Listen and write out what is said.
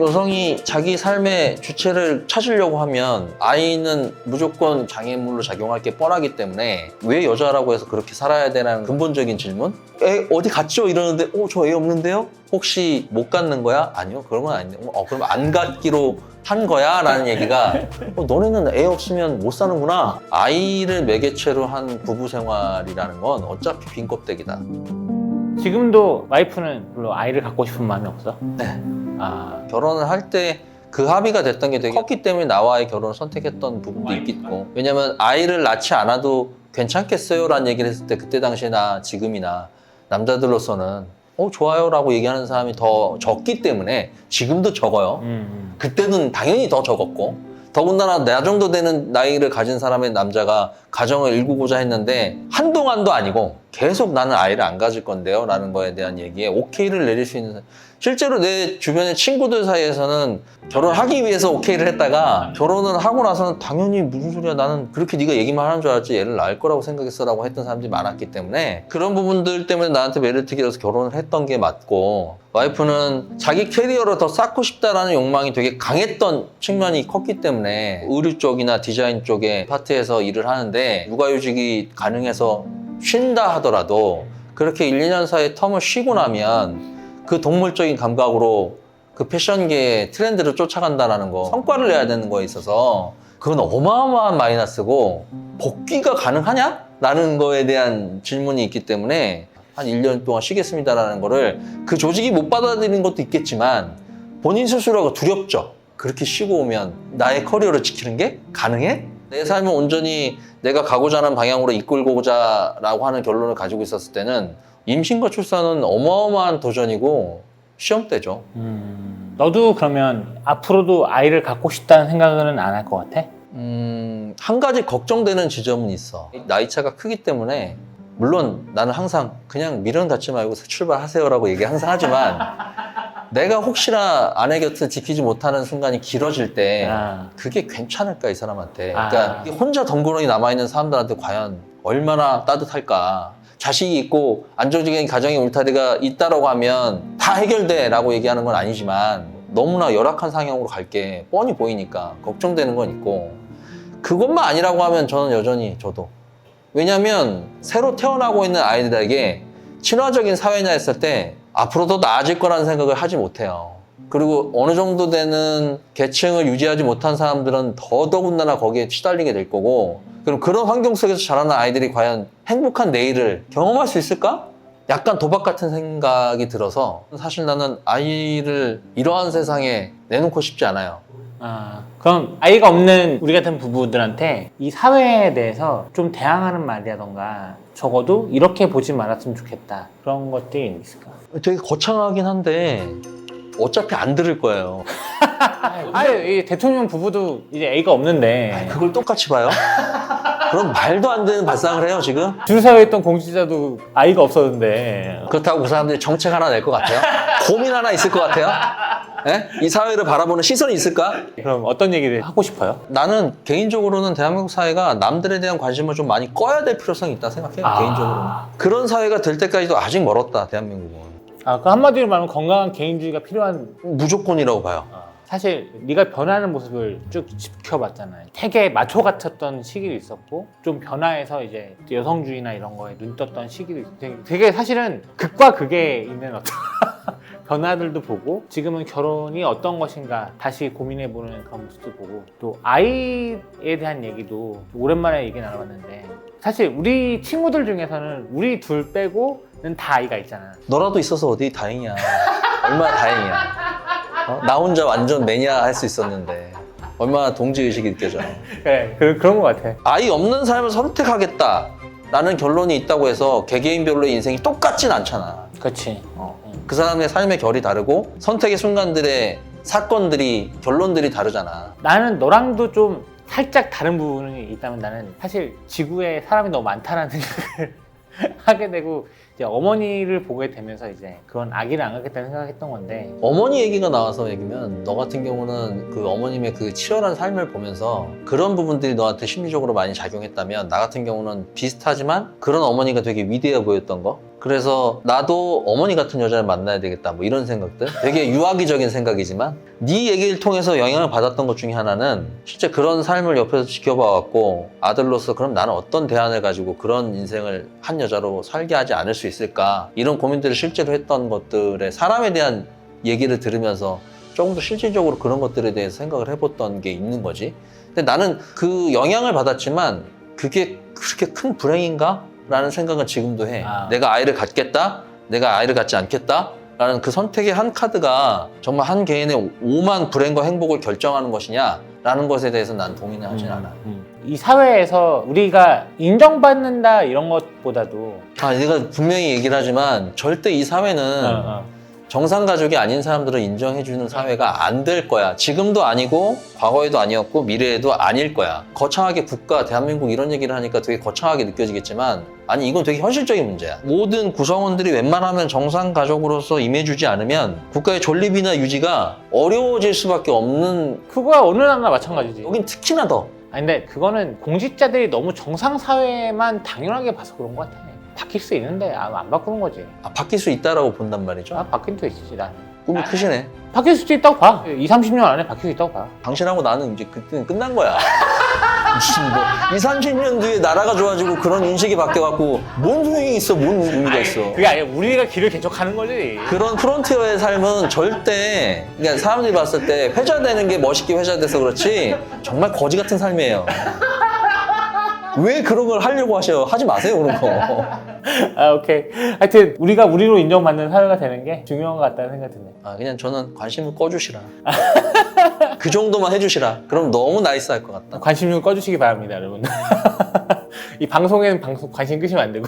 여성이 자기 삶의 주체를 찾으려고 하면 아이는 무조건 장애물로 작용할 게 뻔하기 때문에 왜 여자라고 해서 그렇게 살아야 되라는 근본적인 질문? 애 어디 갔죠? 이러는데 저 애 없는데요? 혹시 못 갖는 거야? 아니요, 그런 건 아닌데. 그럼 안 갖기로 한 거야? 라는 얘기가 너네는 애 없으면 못 사는구나. 아이를 매개체로 한 부부 생활이라는 건 어차피 빈 껍데기다. 지금도 와이프는 별로 아이를 갖고 싶은 마음이 없어? 네. 아, 결혼을 할 때 그 합의가 됐던 게 되게 컸기 때문에 나와의 결혼을 선택했던 부분도 있겠고, 왜냐면 아이를 낳지 않아도 괜찮겠어요? 라는 얘기를 했을 때 그때 당시나 지금이나 남자들로서는 좋아요 라고 얘기하는 사람이 더 적기 때문에 지금도 적어요. 그때는 당연히 더 적었고, 더군다나 나 정도 되는 나이를 가진 사람의 남자가 가정을 일구고자 했는데 한동안도 아니고 계속 나는 아이를 안 가질 건데요 라는 거에 대한 얘기에 오케이를 내릴 수 있는, 실제로 내 주변의 친구들 사이에서는 결혼하기 위해서 오케이를 했다가 결혼을 하고 나서는 당연히 무슨 소리야, 나는 그렇게 네가 얘기만 하는 줄 알았지 얘를 낳을 거라고 생각했어 라고 했던 사람들이 많았기 때문에 그런 부분들 때문에 나한테 매력적이라서 결혼을 했던 게 맞고, 와이프는 자기 캐리어를 더 쌓고 싶다라는 욕망이 되게 강했던 측면이 컸기 때문에 의류 쪽이나 디자인 쪽에 파트에서 일을 하는데 육아휴직이 가능해서 쉰다 하더라도 그렇게 1, 2년 사이에 텀을 쉬고 나면 그 동물적인 감각으로 그 패션계의 트렌드를 쫓아간다는 거, 성과를 내야 되는 거에 있어서 그건 어마어마한 마이너스고 복귀가 가능하냐? 라는 거에 대한 질문이 있기 때문에 한 1년 동안 쉬겠습니다라는 거를 그 조직이 못 받아들이는 것도 있겠지만 본인 스스로가 두렵죠. 그렇게 쉬고 오면 나의 커리어를 지키는 게 가능해? 내 삶을 온전히 내가 가고자 하는 방향으로 이끌고자 라고 하는 결론을 가지고 있었을 때는 임신과 출산은 어마어마한 도전이고 시험대죠. 너도 그러면 앞으로도 아이를 갖고 싶다는 생각은 안 할 것 같아? 한 가지 걱정되는 지점은 있어. 나이차가 크기 때문에 물론 나는 항상 그냥 미련 갖지 말고 출발하세요라고 얘기 항상 하지만 내가 혹시나 아내 곁을 지키지 못하는 순간이 길어질 때 그게 괜찮을까 이 사람한테. 그러니까 혼자 덩그러니 남아있는 사람들한테 과연 얼마나 따뜻할까. 자식이 있고 안정적인 가정의 울타리가 있다라고 하면 다 해결돼 라고 얘기하는 건 아니지만 너무나 열악한 상황으로 갈 게 뻔히 보이니까 걱정되는 건 있고, 그것만 아니라고 하면 저는 여전히 저도, 왜냐면 새로 태어나고 있는 아이들에게 친화적인 사회냐 했을 때 앞으로도 나아질 거라는 생각을 하지 못해요. 그리고 어느 정도 되는 계층을 유지하지 못한 사람들은 더더군다나 거기에 시달리게 될 거고, 그럼 그런 환경 속에서 자라는 아이들이 과연 행복한 내일을 경험할 수 있을까? 약간 도박 같은 생각이 들어서 사실 나는 아이를 이러한 세상에 내놓고 싶지 않아요. 그럼 아이가 없는 우리 같은 부부들한테 이 사회에 대해서 좀 대항하는 말이라던가 적어도 이렇게 보지 말았으면 좋겠다, 그런 것들이 있을까? 되게 거창하긴 한데 어차피 안 들을 거예요. 아니, 이 대통령 부부도 이제 애가 없는데 그걸 똑같이 봐요? 그럼 말도 안 되는 발상을 해요 지금? 줄 서에 있던 공직자도 아이가 없었는데. 그렇다고 그 사람들이 정책 하나 낼 것 같아요? 고민 하나 있을 것 같아요? 예? 이 사회를 바라보는 시선이 있을까? 그럼 어떤 얘기를 하고 싶어요? 나는 개인적으로는 대한민국 사회가 남들에 대한 관심을 좀 많이 꺼야 될 필요성이 있다고 생각해요. 개인적으로는. 그런 사회가 될 때까지도 아직 멀었다, 대한민국은. 그 한마디로 말하면 건강한 개인주의가 필요한. 무조건이라고 봐요. 사실 네가 변하는 모습을 쭉 지켜봤잖아요. 되게 마초 같았던 시기도 있었고 좀 변화해서 이제 여성주의나 이런 거에 눈 떴던 시기도 있고, 되게 사실은 극과 극에 있는 어떤 변화들도 보고, 지금은 결혼이 어떤 것인가 다시 고민해보는 그런 모습도 보고, 또 아이에 대한 얘기도 오랜만에 얘기 나눠봤는데 사실 우리 친구들 중에서는 우리 둘 빼고는 다 아이가 있잖아. 너라도 있어서 어디 다행이야. 얼마나 다행이야. 나 혼자 완전 매니아 할 수 있었는데 얼마나 동지의식이 느껴져. 그래, 그런 것 같아. 아이 없는 삶을 선택하겠다 라는 결론이 있다고 해서 개개인별로의 인생이 똑같진 않잖아. 그렇지. 그 사람의 삶의 결이 다르고 선택의 순간들의 사건들이, 결론들이 다르잖아. 나는 너랑도 좀 살짝 다른 부분이 있다면, 나는 사실 지구에 사람이 너무 많다는 생각을 하게 되고, 이제 어머니를 보게 되면서 이제 그런 아기를 안 갖겠다는 생각했던 건데. 어머니 얘기가 나와서 얘기면, 너 같은 경우는 그 어머님의 그 치열한 삶을 보면서 그런 부분들이 너한테 심리적으로 많이 작용했다면, 나 같은 경우는 비슷하지만 그런 어머니가 되게 위대해 보였던 거, 그래서 나도 어머니 같은 여자를 만나야 되겠다 뭐 이런 생각들, 되게 유아기적인 생각이지만 네 얘기를 통해서 영향을 받았던 것 중에 하나는 실제 그런 삶을 옆에서 지켜봐왔고 아들로서 그럼 나는 어떤 대안을 가지고 그런 인생을 한 여자로 살게 하지 않을 수 있을까, 이런 고민들을 실제로 했던 것들에 사람에 대한 얘기를 들으면서 조금 더 실질적으로 그런 것들에 대해서 생각을 해봤던 게 있는 거지. 근데 나는 그 영향을 받았지만 그게 그렇게 큰 불행인가? 라는 생각은 지금도 해. 내가 아이를 갖겠다? 내가 아이를 갖지 않겠다? 라는 그 선택의 한 카드가 정말 한 개인의 오만 불행과 행복을 결정하는 것이냐? 라는 것에 대해서 난 동의는 하진 않아. 이 사회에서 우리가 인정받는다 이런 것보다도 내가 분명히 얘기를 하지만 절대 이 사회는 정상가족이 아닌 사람들을 인정해주는 사회가 안 될 거야. 지금도 아니고 과거에도 아니었고 미래에도 아닐 거야. 거창하게 국가, 대한민국 이런 얘기를 하니까 되게 거창하게 느껴지겠지만 아니 이건 되게 현실적인 문제야. 모든 구성원들이 웬만하면 정상가족으로서 임해주지 않으면 국가의 존립이나 유지가 어려워질 수밖에 없는, 그거야 어느 나라나 마찬가지지. 여긴 특히나 더. 아니 근데 그거는 공직자들이 너무 정상사회만 당연하게 봐서 그런 것 같아. 바뀔 수 있는데 안 바꾸는 거지. 바뀔 수 있다라고 본단 말이죠. 바뀔 수 있지 난. 꿈이 크시네. 바뀔 수도 있다고 봐. 20-30년 안에 바뀔 수 있다고 봐. 당신하고 나는 이제 그때는 끝난 거야. 무슨 뭐 20-30년 뒤에 나라가 좋아지고 그런 인식이 바뀌어갖고 뭔 소용이 있어, 뭔 의미가 있어. 그게 아니라 우리가 길을 개척하는 거지. 그런 프론티어의 삶은 절대, 그러니까 사람들이 봤을 때 회자되는 게 멋있게 회자돼서 그렇지 정말 거지 같은 삶이에요. 왜 그런 걸 하려고 하셔? 하지 마세요, 그런 거. 오케이. 하여튼 우리가 우리로 인정받는 사회가 되는 게 중요한 것 같다는 생각이 드네. 그냥 저는 관심을 꺼주시라. 그 정도만 해주시라. 그럼 너무 나이스할 것 같다. 관심 좀 꺼주시기 바랍니다, 여러분. 이 방송에는 관심 끄시면 안 되고.